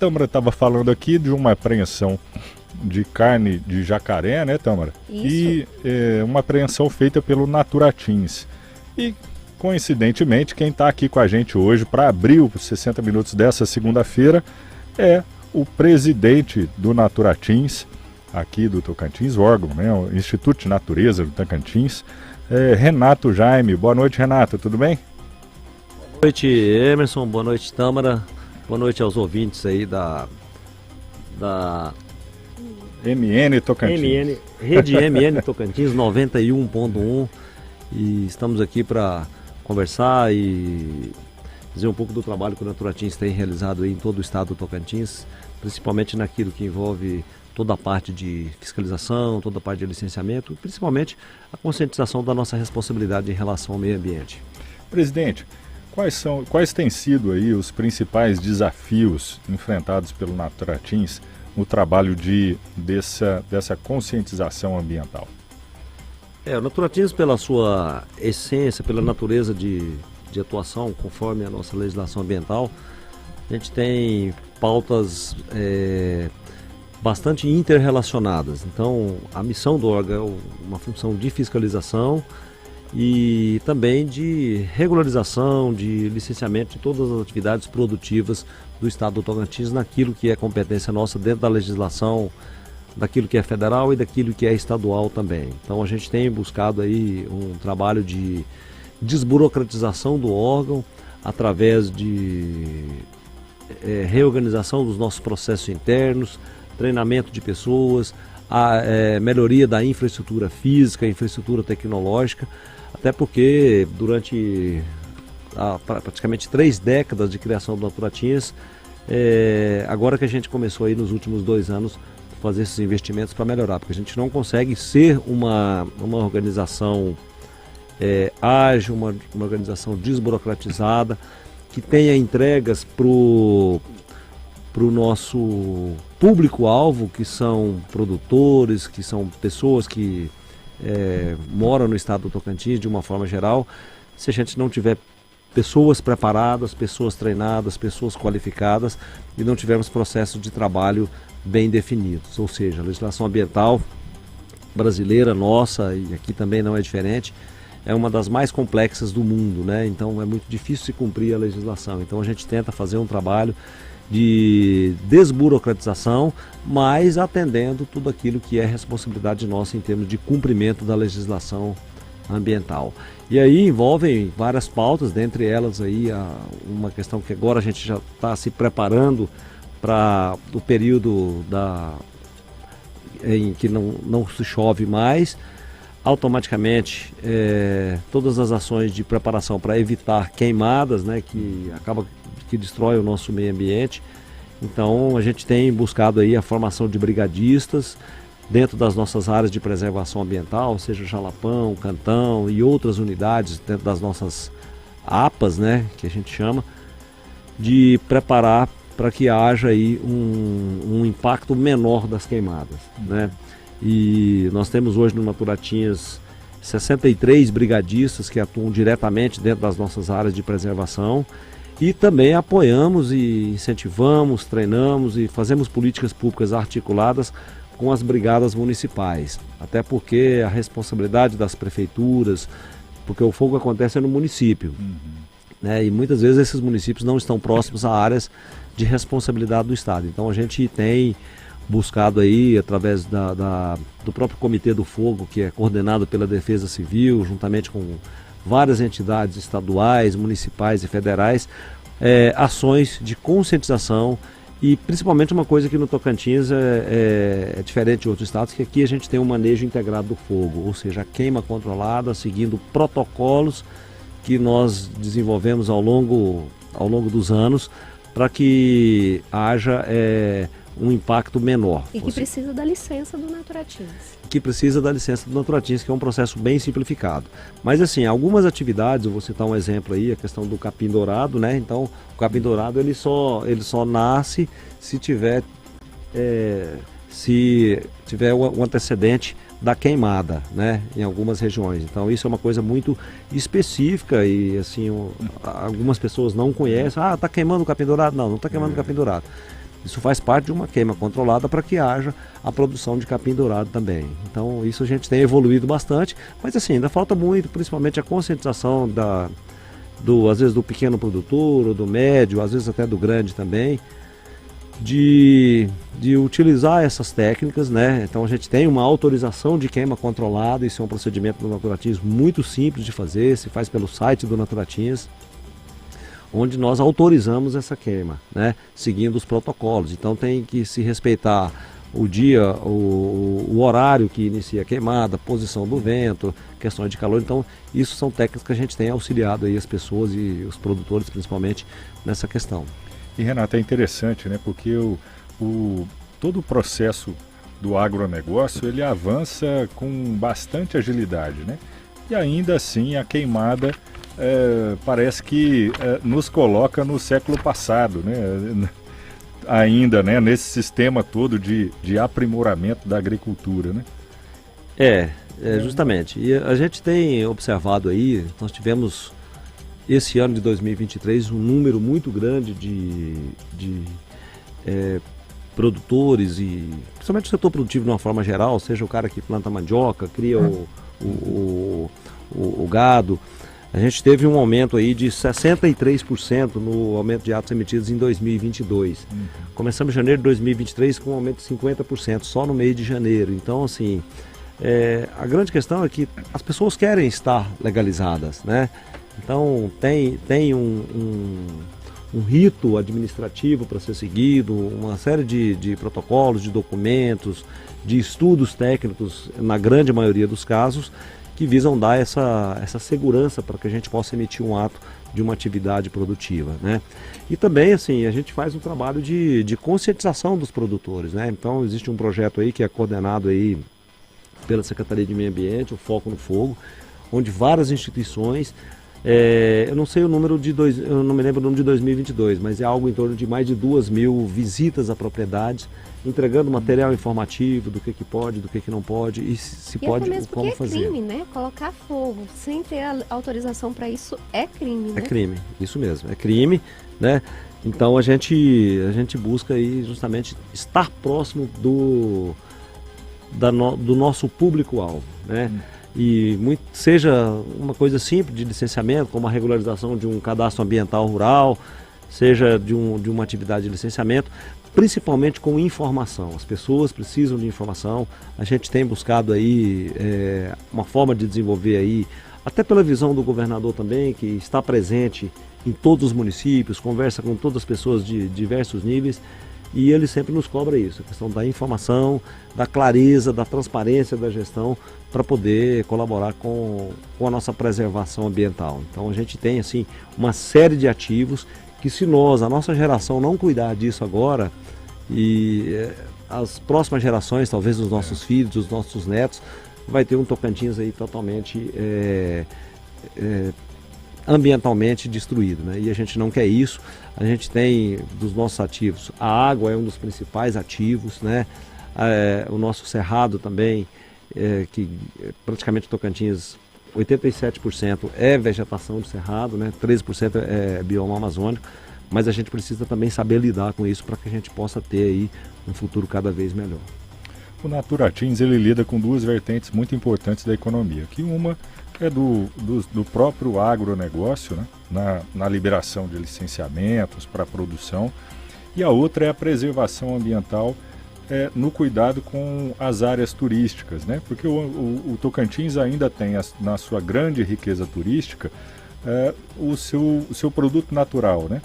Tâmara estava falando aqui de uma apreensão de carne de jacaré, né, Tâmara? Isso. E uma apreensão feita pelo Naturatins. E, coincidentemente, quem está aqui com a gente hoje para abrir os 60 minutos dessa segunda-feira é o presidente do Naturatins, aqui do Tocantins, órgão, né, o Instituto de Natureza do Tocantins, Renato Jaime. Boa noite, Renato, tudo bem? Boa noite, Emerson, boa noite, Tâmara, boa noite aos ouvintes aí da MN Tocantins. Rede MN Tocantins 91.1, e estamos aqui para conversar e dizer um pouco do trabalho que o Naturatins tem realizado aí em todo o estado do Tocantins, principalmente naquilo que envolve toda a parte de fiscalização, toda a parte de licenciamento, principalmente a conscientização da nossa responsabilidade em relação ao meio ambiente. Presidente, quais têm sido aí os principais desafios enfrentados pelo Naturatins no trabalho dessa conscientização ambiental? O Naturatins, pela sua essência, pela natureza de atuação, conforme a nossa legislação ambiental, a gente tem pautas bastante interrelacionadas. Então, a missão do órgão é uma função de fiscalização e também de regularização, de licenciamento de todas as atividades produtivas do estado do Tocantins naquilo que é competência nossa dentro da legislação, daquilo que é federal e daquilo que é estadual também. Então a gente tem buscado aí um trabalho de desburocratização do órgão através de reorganização dos nossos processos internos, treinamento de pessoas, a melhoria da infraestrutura física, infraestrutura tecnológica, até porque durante praticamente 3 décadas de criação do Naturatins, agora que a gente começou aí nos últimos 2 anos fazer esses investimentos para melhorar, porque a gente não consegue ser uma organização ágil, uma organização desburocratizada, que tenha entregas para o nosso público-alvo, que são produtores, que são pessoas que moram no estado do Tocantins de uma forma geral. Se a gente não tiver pessoas preparadas, pessoas treinadas, pessoas qualificadas e não tivermos processos de trabalho bem definidos, ou seja, a legislação ambiental brasileira, nossa, e aqui também não é diferente, é uma das mais complexas do mundo, né? Então é muito difícil se cumprir a legislação. Então a gente tenta fazer um trabalho de desburocratização, mas atendendo tudo aquilo que é responsabilidade nossa em termos de cumprimento da legislação ambiental. E aí envolvem várias pautas, dentre elas aí uma questão que agora a gente já está se preparando para o período em que não se chove mais. Automaticamente todas as ações de preparação para evitar queimadas, né, que destrói o nosso meio ambiente. Então a gente tem buscado aí a formação de brigadistas dentro das nossas áreas de preservação ambiental, seja Jalapão, Cantão e outras unidades dentro das nossas APAs, né, que a gente chama, de preparar para que haja aí um impacto menor das queimadas, né? E nós temos hoje no Naturatins 63 brigadistas que atuam diretamente dentro das nossas áreas de preservação, e também apoiamos e incentivamos, treinamos e fazemos políticas públicas articuladas com as brigadas municipais, até porque a responsabilidade das prefeituras, porque o fogo acontece no município, né? E muitas vezes esses municípios não estão próximos a áreas de responsabilidade do Estado. Então a gente tem buscado aí, através do próprio Comitê do Fogo, que é coordenado pela Defesa Civil, juntamente com várias entidades estaduais, municipais e federais, ações de conscientização. E principalmente uma coisa que no Tocantins é diferente de outros estados, que aqui a gente tem um manejo integrado do fogo, ou seja, a queima controlada, seguindo protocolos que nós desenvolvemos ao longo dos anos, para que haja um impacto menor. E que precisa da licença do Naturatins. Que precisa da licença do Naturatins, que é um processo bem simplificado. Mas assim, algumas atividades, eu vou citar um exemplo aí, a questão do capim-dourado, né? Então, o capim-dourado ele só nasce se tiver um antecedente da queimada, né, em algumas regiões. Então isso é uma coisa muito específica e assim, algumas pessoas não conhecem. Ah, tá queimando o capim-dourado? Não, não está queimando o capim-dourado. Isso faz parte de uma queima controlada para que haja a produção de capim dourado também. Então isso a gente tem evoluído bastante, mas assim, ainda falta muito, principalmente a conscientização às vezes do pequeno produtor, ou do médio, às vezes até do grande também, de utilizar essas técnicas, né? Então a gente tem uma autorização de queima controlada, isso é um procedimento do Naturatins muito simples de fazer, se faz pelo site do Naturatins, onde nós autorizamos essa queima, né? Seguindo os protocolos. Então tem que se respeitar o dia, o horário que inicia a queimada, posição do vento, questões de calor. Então isso são técnicas que a gente tem auxiliado aí as pessoas e os produtores principalmente nessa questão. E Renato, é interessante, né? Porque todo o processo do agronegócio, ele avança com bastante agilidade, né? E ainda assim a queimada parece que nos coloca no século passado, né? Ainda, né? Nesse sistema todo de aprimoramento da agricultura, né? Justamente. E a gente tem observado aí, nós tivemos esse ano de 2023 um número muito grande de produtores, e principalmente o setor produtivo de uma forma geral, seja o cara que planta mandioca, cria o gado. A gente teve um aumento aí de 63% no aumento de atos emitidos em 2022. Começamos em janeiro de 2023 com um aumento de 50% só no mês de janeiro. Então, assim, a grande questão é que as pessoas querem estar legalizadas, né? Então tem um rito administrativo para ser seguido, uma série de protocolos, de documentos, de estudos técnicos, na grande maioria dos casos, que visam dar essa segurança para que a gente possa emitir um ato de uma atividade produtiva, né? E também, assim, a gente faz um trabalho de conscientização dos produtores, né? Então existe um projeto aí que é coordenado aí pela Secretaria de Meio Ambiente, o Foco no Fogo, onde várias instituições, eu não sei o número eu não me lembro o número de 2022, mas é algo em torno de mais de 2.000 visitas a propriedades, entregando material informativo do que pode, do que não pode e se pode, até mesmo como fazer. É crime, né? Colocar fogo sem ter a autorização para isso é crime, né? É crime, isso mesmo, é crime, né? Então a gente busca aí justamente estar próximo do nosso público-alvo, né? E seja uma coisa simples de licenciamento, como a regularização de um cadastro ambiental rural, seja de uma atividade de licenciamento, principalmente com informação. As pessoas precisam de informação. A gente tem buscado aí uma forma de desenvolver aí, até pela visão do governador também, que está presente em todos os municípios, conversa com todas as pessoas de diversos níveis, e ele sempre nos cobra isso, a questão da informação, da clareza, da transparência da gestão, para poder colaborar com a nossa preservação ambiental. Então a gente tem assim uma série de ativos que, se a nossa geração não cuidar disso agora, e as próximas gerações, talvez os nossos filhos, os nossos netos, vai ter um Tocantins aí totalmente ambientalmente destruído, né? E a gente não quer isso. A gente tem dos nossos ativos, a água é um dos principais ativos, né? O nosso cerrado também, que praticamente Tocantins 87% é vegetação de cerrado, né? 13% é bioma amazônico, mas a gente precisa também saber lidar com isso para que a gente possa ter aí um futuro cada vez melhor. O Naturatins, ele lida com duas vertentes muito importantes da economia, que uma é do próprio agronegócio, né? na liberação de licenciamentos para a produção, e a outra é a preservação ambiental no cuidado com as áreas turísticas, né? Porque o Tocantins ainda tem, na sua grande riqueza turística, o seu produto natural, né?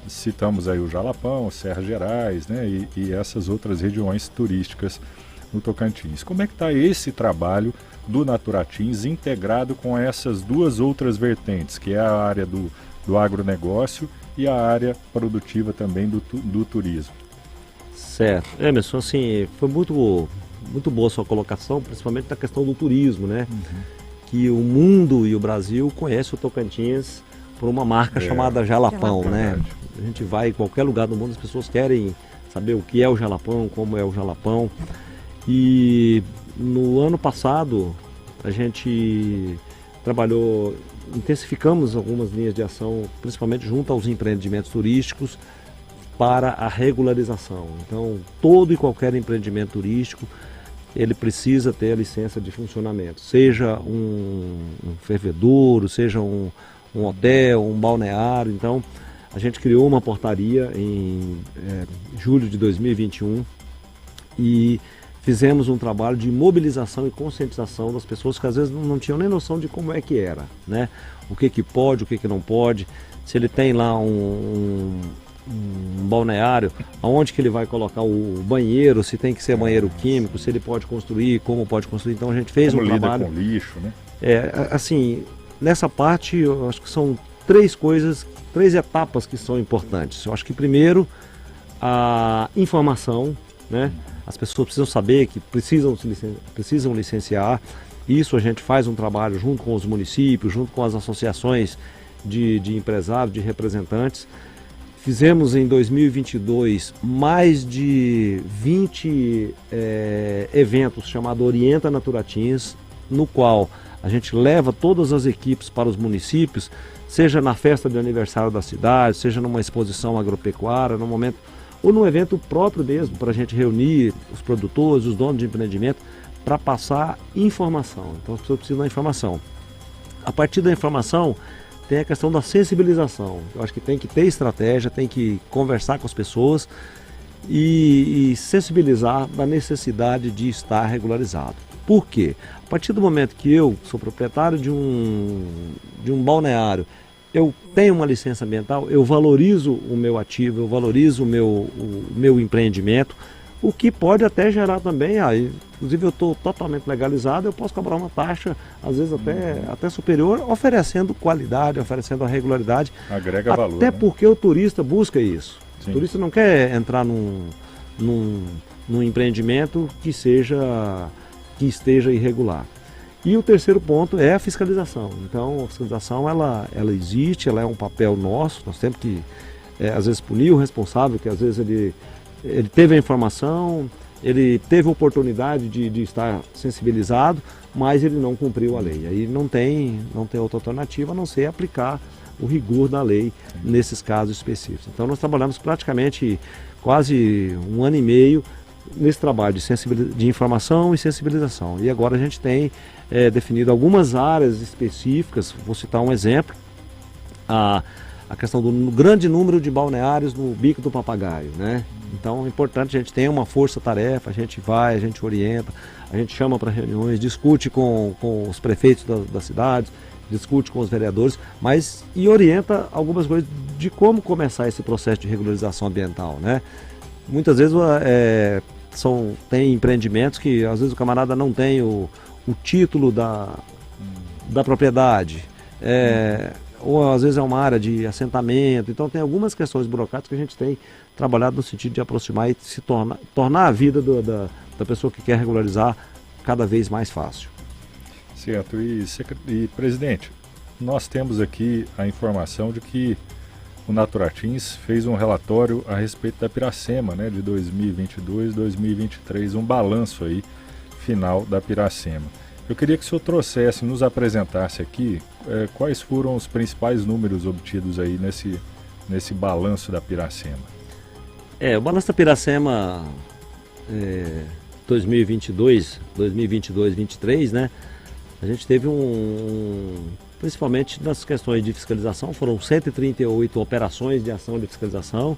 Citamos aí o Jalapão, Serra Gerais, né? E essas outras regiões turísticas no Tocantins. Como é que está esse trabalho do Naturatins integrado com essas duas outras vertentes, que é a área do agronegócio e a área produtiva também do turismo? Certo. Emerson, assim, foi muito boa a sua colocação, principalmente na questão do turismo, né? Que o mundo e o Brasil conhecem o Tocantins por uma marca chamada Jalapão, né? A gente vai em qualquer lugar do mundo, as pessoas querem saber o que é o Jalapão, como é o Jalapão. E no ano passado a gente intensificamos algumas linhas de ação, principalmente junto aos empreendimentos turísticos, para a regularização. Então, todo e qualquer empreendimento turístico, ele precisa ter a licença de funcionamento, seja um fervedouro, seja um hotel, um balneário. Então, a gente criou uma portaria em julho de 2021 e fizemos um trabalho de mobilização e conscientização das pessoas que às vezes não tinham nem noção de como é que era, né? O que pode, o que não pode, se ele tem lá um balneário, aonde que ele vai colocar o banheiro, se tem que ser banheiro químico, se ele pode construir, como pode construir. Então a gente fez um trabalho com lixo, né? Assim, nessa parte eu acho que são três etapas que são importantes. Eu acho que primeiro a informação, né? As pessoas precisam saber que precisam licenciar. Isso a gente faz um trabalho junto com os municípios, junto com as associações de empresários, de representantes. Fizemos em 2022 mais de 20 eventos chamados Orienta Naturatins, no qual a gente leva todas as equipes para os municípios, seja na festa de aniversário da cidade, seja numa exposição agropecuária, no momento, ou num evento próprio mesmo, para a gente reunir os produtores, os donos de empreendimento, para passar informação. Então as pessoas precisam da informação. A partir da informação, tem a questão da sensibilização. Eu acho que tem que ter estratégia, tem que conversar com as pessoas e sensibilizar da necessidade de estar regularizado. Por quê? A partir do momento que eu sou proprietário de um balneário, eu tenho uma licença ambiental, eu valorizo o meu ativo, eu valorizo o meu empreendimento, o que pode até gerar também, inclusive eu estou totalmente legalizado, eu posso cobrar uma taxa, às vezes até superior, oferecendo qualidade, oferecendo a regularidade. Agrega valor. Até né? porque o turista busca isso. Sim. O turista não quer entrar num empreendimento que esteja irregular. E o terceiro ponto é a fiscalização. Então a fiscalização ela existe, ela é um papel nosso, nós temos que às vezes punir o responsável, que às vezes ele teve a informação, ele teve a oportunidade de estar sensibilizado, mas ele não cumpriu a lei. Aí não tem outra alternativa a não ser aplicar o rigor da lei nesses casos específicos. Então nós trabalhamos praticamente quase 1 ano e meio nesse trabalho de informação e sensibilização. E agora a gente tem definido algumas áreas específicas, vou citar um exemplo, a questão do grande número de balneários no Bico do Papagaio, né? Então é importante, a gente tem uma força-tarefa, a gente vai, a gente orienta, a gente chama para reuniões, discute com os prefeitos das cidades, discute com os vereadores, e orienta algumas coisas de como começar esse processo de regularização ambiental, né? Muitas vezes tem empreendimentos que às vezes o camarada não tem o título da propriedade, ou às vezes é uma área de assentamento. Então tem algumas questões burocráticas que a gente tem trabalhado no sentido de aproximar e tornar a vida da pessoa que quer regularizar cada vez mais fácil. Certo. E presidente, nós temos aqui a informação de que o Naturatins fez um relatório a respeito da Piracema, né, de 2022, 2023, um balanço aí final da Piracema. Eu queria que o senhor trouxesse, nos apresentasse aqui quais foram os principais números obtidos aí nesse balanço da Piracema. O balanço da Piracema 2022-2023, né? A gente teve principalmente nas questões de fiscalização, foram 138 operações de ação de fiscalização.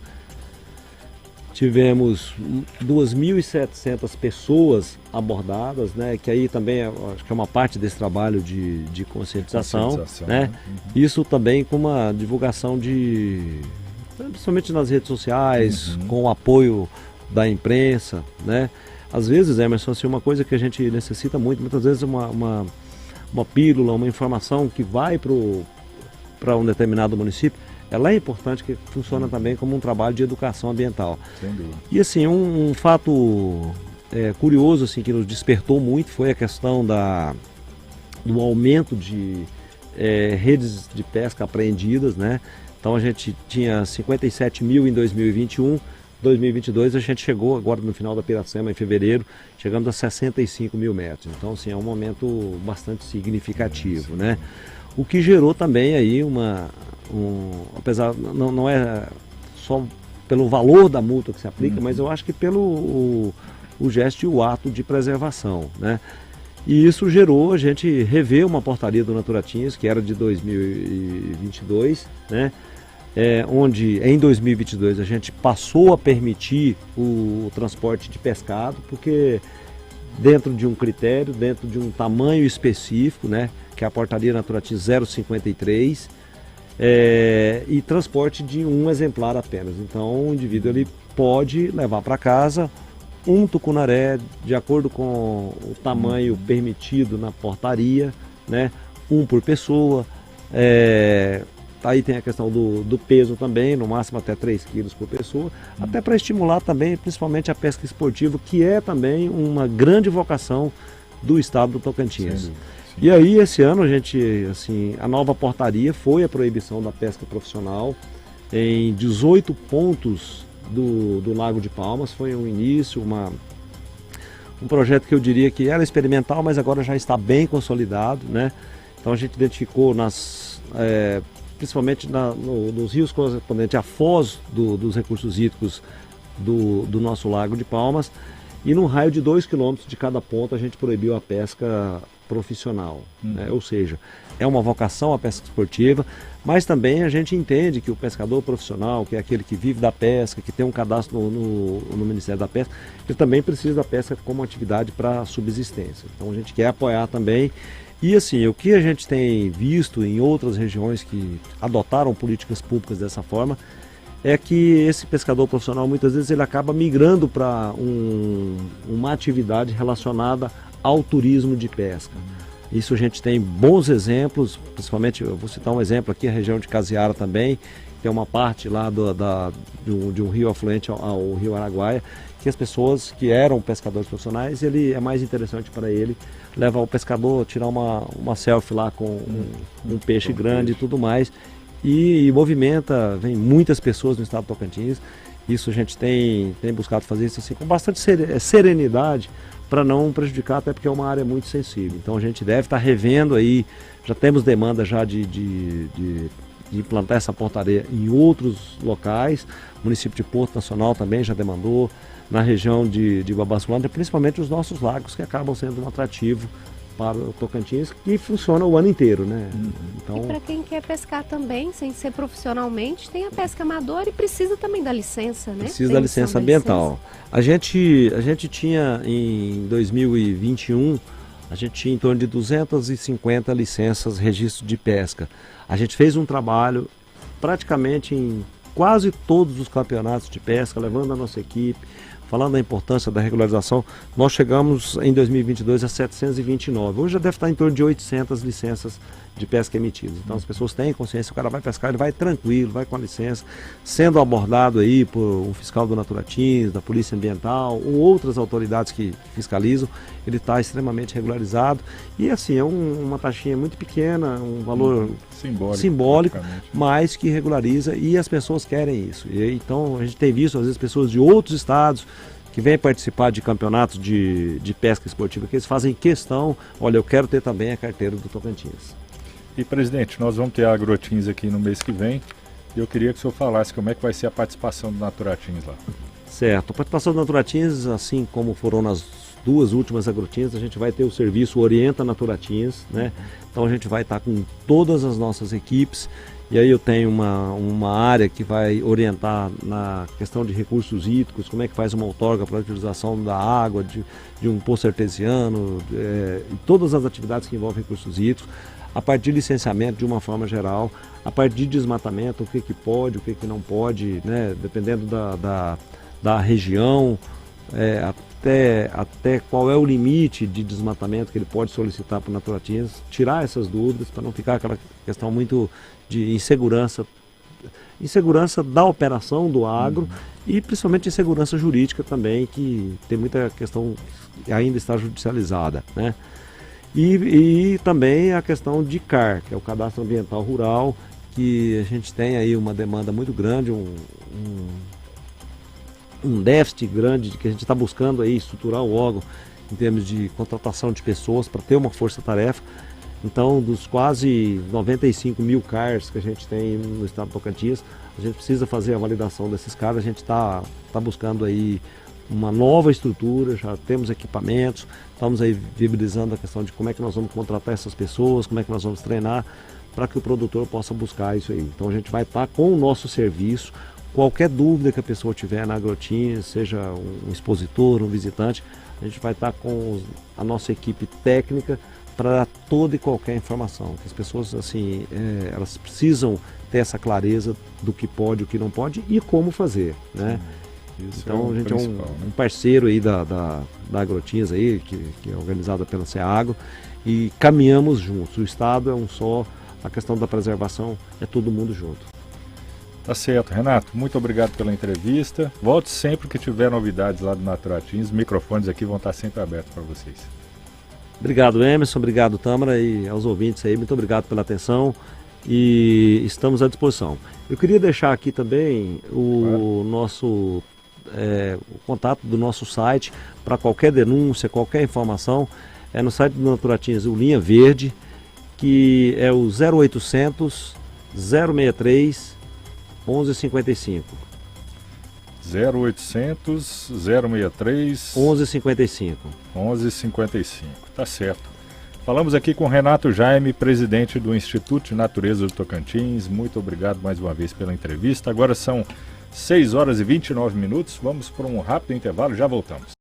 Tivemos 2.700 pessoas abordadas, né? Que aí também acho que é uma parte desse trabalho de conscientização, né? Uhum. Isso também com uma divulgação principalmente nas redes sociais, com o apoio da imprensa, né? Às vezes, Emerson, assim, uma coisa que a gente necessita muitas vezes uma pílula, uma informação que vai para um determinado município, ela é importante, que funciona também como um trabalho de educação ambiental. Sem dúvida. E assim, um fato curioso assim, que nos despertou muito foi a questão do aumento de redes de pesca apreendidas, né? Então a gente tinha 57 mil em 2021, 2022 a gente chegou agora no final da Piracema, em fevereiro, chegamos a 65 mil metros. Então assim, é um momento bastante significativo, né? O que gerou também aí apesar, não é só pelo valor da multa que se aplica, mas eu acho que pelo o gesto e o ato de preservação, né? E isso gerou a gente rever uma portaria do Naturatins, que era de 2022, né? Onde em 2022 a gente passou a permitir o transporte de pescado, porque dentro de um critério, dentro de um tamanho específico, né? Que é a portaria Naturatins 053, e transporte de um exemplar apenas. Então o indivíduo ele pode levar para casa um tucunaré de acordo com o tamanho permitido na portaria, né? Um por pessoa. Aí tem a questão do peso também, no máximo até 3 quilos por pessoa, até para estimular também, principalmente a pesca esportiva, que é também uma grande vocação do estado do Tocantins. Sim. E aí esse ano a nova portaria foi a proibição da pesca profissional em 18 pontos do Lago de Palmas. Foi um início, um projeto que eu diria que era experimental, mas agora já está bem consolidado, né? Então a gente identificou principalmente nos rios correspondentes à foz dos recursos hídricos do nosso Lago de Palmas, e num raio de 2 km de cada ponto a gente proibiu a pesca profissional, né? Ou seja, é uma vocação a pesca esportiva, mas também a gente entende que o pescador profissional, que é aquele que vive da pesca, que tem um cadastro no Ministério da Pesca, ele também precisa da pesca como atividade para subsistência. Então a gente quer apoiar também. E assim, o que a gente tem visto em outras regiões que adotaram políticas públicas dessa forma, é que esse pescador profissional muitas vezes ele acaba migrando para uma atividade relacionada ao turismo de pesca. Isso a gente tem bons exemplos, principalmente, eu vou citar um exemplo aqui, a região de Casiara também, tem uma parte lá de um rio afluente ao rio Araguaia, que as pessoas que eram pescadores profissionais, é mais interessante para ele levar o pescador, tirar uma selfie lá com um peixe grande e tudo mais, e vem muitas pessoas no estado do Tocantins. Isso a gente tem buscado fazer isso assim, com bastante serenidade, para não prejudicar, até porque é uma área muito sensível. Então a gente deve estar revendo aí, já temos demanda já de implantar essa portaria em outros locais. O município de Porto Nacional também já demandou, na região de Babassulândia, principalmente os nossos lagos, que acabam sendo um atrativo para o Tocantins, que funciona o ano inteiro, né? Então, e para quem quer pescar também, sem ser profissionalmente, tem a pesca amadora e precisa também da licença, né? Precisa da licença ambiental. A gente tinha em 2021, a gente tinha em torno de 250 licenças, registro de pesca. A gente fez um trabalho praticamente em quase todos os campeonatos de pesca, levando a nossa equipe, falando da importância da regularização. Nós chegamos em 2022 a 729. Hoje já deve estar em torno de 800 licenças de pesca emitidas. Então as pessoas têm consciência, o cara vai pescar, ele vai tranquilo, vai com a licença, sendo abordado aí por um fiscal do Naturatins, da Polícia Ambiental ou outras autoridades que fiscalizam, ele está extremamente regularizado. E assim, é uma taxinha muito pequena, um valor simbólico, mas que regulariza, e as pessoas querem isso. Então a gente tem visto às vezes pessoas de outros estados que vêm participar de campeonatos de pesca esportiva, que eles fazem questão, olha, eu quero ter também a carteira do Tocantins. E presidente, nós vamos ter a Agrotins aqui no mês que vem, e eu queria que o senhor falasse como é que vai ser a participação do Naturatins lá. Certo, a participação do Naturatins, assim como foram nas 2 últimas Agrotins, a gente vai ter o serviço Orienta Naturatins, né? Então a gente vai estar com todas as nossas equipes, e aí eu tenho uma área que vai orientar na questão de recursos hídricos, como é que faz uma outorga para a utilização da água, de um poço artesiano, e todas as atividades que envolvem recursos hídricos, a partir de licenciamento de uma forma geral, a partir de desmatamento, o que pode, o que não pode, né? Dependendo da região, até qual é o limite de desmatamento que ele pode solicitar para o Naturatins, tirar essas dúvidas para não ficar aquela questão muito de insegurança da operação do agro, e principalmente insegurança jurídica também, que tem muita questão que ainda está judicializada, né? E também a questão de CAR, que é o Cadastro Ambiental Rural, que a gente tem aí uma demanda muito grande, um déficit grande, de que a gente está buscando aí estruturar o órgão em termos de contratação de pessoas para ter uma força-tarefa. Então, dos quase 95 mil CARs que a gente tem no estado do Tocantins, a gente precisa fazer a validação desses CARs. A gente está buscando aí uma nova estrutura, já temos equipamentos, estamos aí viabilizando a questão de como é que nós vamos contratar essas pessoas, como é que nós vamos treinar, para que o produtor possa buscar isso aí. Então a gente vai estar com o nosso serviço. Qualquer dúvida que a pessoa tiver na Agroteams, seja um expositor, um visitante, a gente vai estar com a nossa equipe técnica para dar toda e qualquer informação. Que as pessoas, assim, elas precisam ter essa clareza do que pode, o que não pode e como fazer, né? Então a gente é um parceiro aí da Agroteams aí, que é organizada pela Ceagro, e caminhamos juntos. O Estado é um só, a questão da preservação é todo mundo junto. Tá certo, Renato, muito obrigado pela entrevista. Volte sempre que tiver novidades lá do Naturateams, os microfones aqui vão estar sempre abertos para vocês. Obrigado, Emerson, obrigado, Tâmara, e aos ouvintes aí, muito obrigado pela atenção e estamos à disposição. Eu queria deixar aqui também o nosso o contato do nosso site para qualquer denúncia, qualquer informação, é no site do Naturateams, o Linha Verde, que é o 0800 063 1155. 0800 063 1155. 1155, tá certo. Falamos aqui com Renato Jaime, presidente do Instituto de Natureza do Tocantins. Muito obrigado mais uma vez pela entrevista. Agora são 6 horas e 29 minutos. Vamos para um rápido intervalo, já voltamos.